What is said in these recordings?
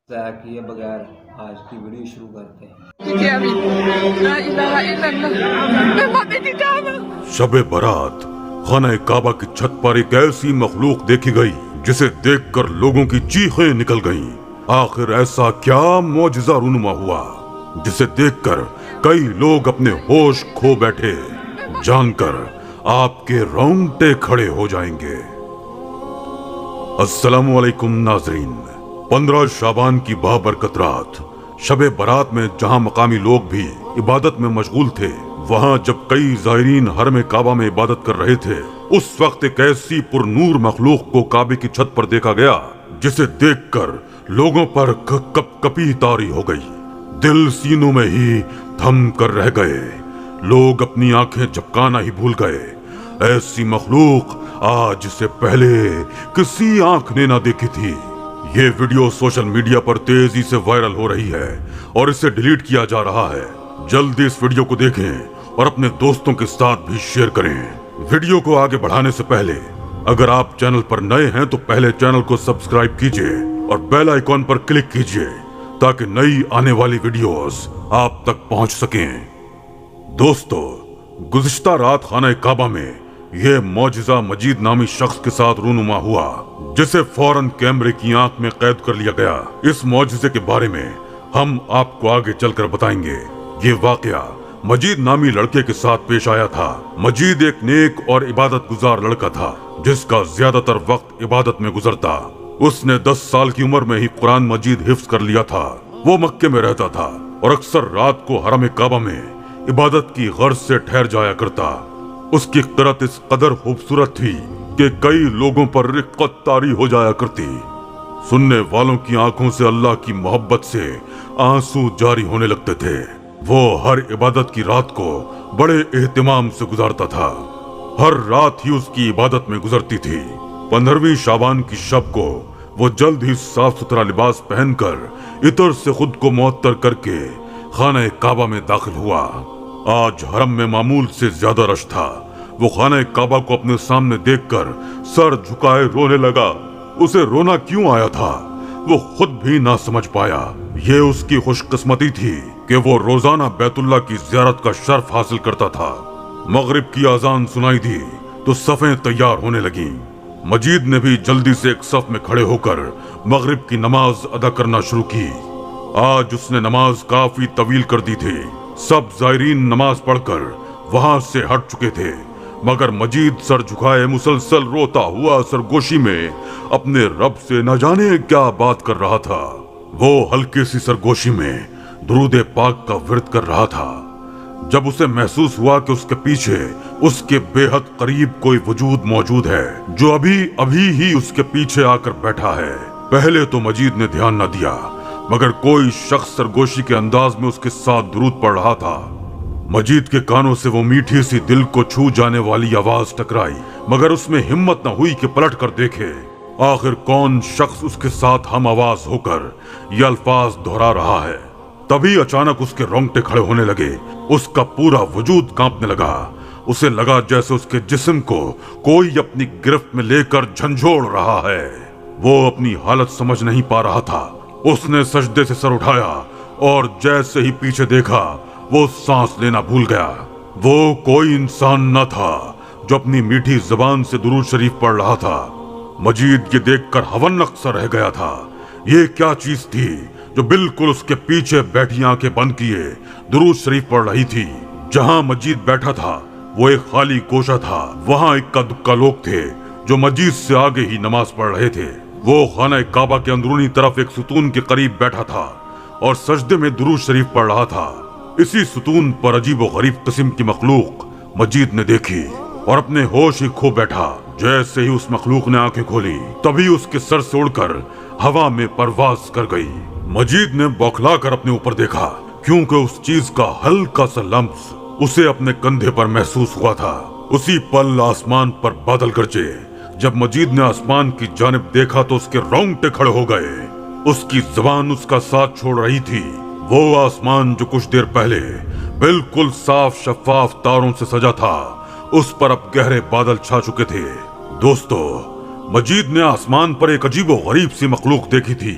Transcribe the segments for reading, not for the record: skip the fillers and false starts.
ضائع کیے بغیر آج کی ویڈیو شروع کرتے ہیں۔ شب برات خانہ کعبہ کی چھت پر ایک ایسی مخلوق دیکھی گئی جسے دیکھ کر لوگوں کی چیخیں نکل گئیں۔ آخر ایسا کیا معجزہ رونما ہوا جسے دیکھ کر کئی لوگ اپنے ہوش کھو بیٹھے، جان کر آپ کے رونگٹے کھڑے ہو جائیں گے۔ السلام علیکم ناظرین، 15 شعبان کی بابرکت رات شب برات میں جہاں مقامی لوگ بھی عبادت میں مشغول تھے، وہاں جب کئی زائرین حرم کعبہ میں عبادت کر رہے تھے، اس وقت ایک ایسی پر نور مخلوق کو کعبے کی چھت پر دیکھا گیا جسے دیکھ کر لوگوں پر کپ کپی طاری ہو گئی، دل سینوں میں ہی تھم کر رہ گئے، لوگ اپنی آنکھیں جھپکانا ہی بھول گئے۔ ایسی مخلوق آج سے پہلے کسی آنکھ نے نہ دیکھی تھی۔ یہ ویڈیو سوشل میڈیا پر تیزی سے وائرل ہو رہی ہے اور اسے ڈیلیٹ کیا جا رہا ہے۔ جلدی اس ویڈیو کو دیکھیں اور اپنے دوستوں کے ساتھ بھی شیئر کریں۔ ویڈیو کو آگے بڑھانے سے پہلے اگر آپ چینل پر نئے ہیں تو پہلے چینل کو سبسکرائب کیجئے اور بیل آئیکن پر کلک کیجئے تاکہ نئی آنے والی ویڈیوز آپ تک پہنچ سکیں۔ دوستو، گزشتہ رات خانہ کعبہ میں یہ معجزہ مجید نامی شخص کے ساتھ رونما ہوا جسے فوراً کیمرے کی آنکھ میں قید کر لیا گیا۔ اس معجزے کے بارے میں ہم آپ کو آگے چل کر بتائیں گے۔ یہ واقعہ مجید نامی لڑکے کے ساتھ پیش آیا تھا۔ مجید ایک نیک اور عبادت گزار لڑکا تھا جس کا زیادہ تر وقت عبادت میں گزرتا۔ اس نے 10 سال کی عمر میں ہی قرآن مجید حفظ کر لیا تھا۔ وہ مکے میں رہتا تھا اور اکثر رات کو حرم کعبہ میں عبادت کی غرض سے ٹھہر جایا کرتا۔ اس کی قرأت اس قدر خوبصورت تھی کہ کئی لوگوں پر رقت طاری ہو جایا کرتی۔ سننے والوں کی آنکھوں سے اللہ کی محبت سے آنسو جاری ہونے لگتے تھے۔ وہ ہر عبادت کی رات کو بڑے اہتمام سے گزارتا تھا۔ ہر رات ہی اس کی عبادت میں گزرتی تھی۔ 15ویں شعبان کی شب کو وہ جلد ہی صاف ستھرا لباس پہن کر عطر سے خود کو معطر کر کے خانہ کعبہ میں داخل ہوا۔ آج حرم میں معمول سے زیادہ رش تھا۔ وہ خانہ کعبہ کو اپنے سامنے دیکھ کر سر جھکائے رونے لگا۔ اسے رونا کیوں آیا تھا وہ خود بھی نہ سمجھ پایا۔ یہ اس کی خوش قسمتی تھی کہ وہ روزانہ بیت اللہ کی زیارت کا شرف حاصل کرتا تھا۔ مغرب کی اذان سنائی دی تو صفیں تیار ہونے لگیں۔ مجید نے بھی جلدی سے ایک صف میں کھڑے ہو کر مغرب کی نماز ادا کرنا شروع کی۔ آج اس نے نماز کافی طویل کر دی تھی۔ سب زائرین نماز پڑھ کر وہاں سے ہٹ چکے تھے، مگر مجید سر جھکائے مسلسل روتا ہوا سرگوشی میں اپنے رب سے نہ جانے کیا بات کر رہا تھا۔ وہ ہلکی سی سرگوشی میں درود پاک کا ورد کر رہا تھا جب اسے محسوس ہوا کہ اس کے پیچھے اس کے بے حد قریب کوئی وجود موجود ہے جو ابھی ہی اس کے پیچھے آ کر بیٹھا ہے۔ پہلے تو مجید نے دھیان نہ دیا، مگر کوئی شخص سرگوشی کے انداز میں اس کے ساتھ درود پڑھ رہا تھا۔ مجید کے کانوں سے وہ میٹھی سی دل کو چھو جانے والی آواز ٹکرائی، مگر اس میں ہمت نہ ہوئی کہ پلٹ کر دیکھے آخر کون شخص اس کے ساتھ ہم آواز ہو کر یہ الفاظ دہرا رہا ہے۔ تبھی اچانک اس کے رونگٹے کھڑے ہونے لگے، اس کا پورا وجود کانپنے لگا۔ اسے لگا جیسے اس کے جسم کو کوئی اپنی گرفت میں لے کر جھنجھوڑ رہا ہے۔ وہ اپنی حالت سمجھ نہیں پا رہا تھا۔ اس نے سجدے سے سر اٹھایا اور جیسے ہی پیچھے دیکھا وہ سانس لینا بھول گیا۔ وہ کوئی انسان نہ تھا جو اپنی میٹھی زبان سے درود شریف پڑھ رہا تھا۔ مجید یہ دیکھ کر ہونق سا رہ گیا تھا۔ یہ کیا چیز تھی جو بالکل اس کے پیچھے بیٹھی آنکھیں بند کیے درود شریف پڑھ رہی تھی؟ جہاں مجید بیٹھا تھا وہ ایک خالی گوشہ تھا۔ وہاں اکا دکا لوگ تھے جو مجید سے آگے ہی نماز پڑھ رہے تھے۔ وہ خانہ کعبہ کے اندرونی طرف ایک ستون کے قریب بیٹھا تھا اور سجدے میں درود شریف پڑھ رہا تھا۔ اسی ستون پر عجیب و غریب قسم کی مخلوق مجید نے دیکھی اور اپنے ہوش ہی کھو بیٹھا۔ جیسے ہی اس مخلوق نے آنکھیں کھولی تبھی اس کے سر سے اڑ کر ہوا میں پرواز کر گئی۔ مجید نے بوکھلا کر اپنے اوپر دیکھا کیونکہ اس چیز کا ہلکا سا لمس اسے اپنے کندھے پر محسوس ہوا تھا۔ اسی پل آسمان پر بادل گرجے۔ جب مجید نے آسمان کی جانب دیکھا تو اس کے رونگٹے کھڑے ہو گئے۔ اس کی زبان اس کا ساتھ چھوڑ رہی تھی۔ وہ آسمان جو کچھ دیر پہلے بالکل صاف شفاف تاروں سے سجا تھا، اس پر اب گہرے بادل چھا چکے تھے۔ دوستو، مجید نے آسمان پر ایک عجیب و غریب سی مخلوق دیکھی تھی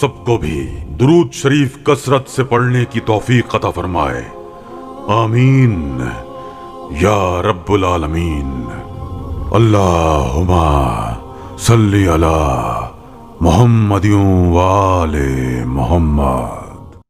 سب کو بھی درود شریف کثرت سے پڑھنے کی توفیق عطا فرمائے، آمین یا رب العالمین۔ اللہم صلی علی محمد و آل محمد۔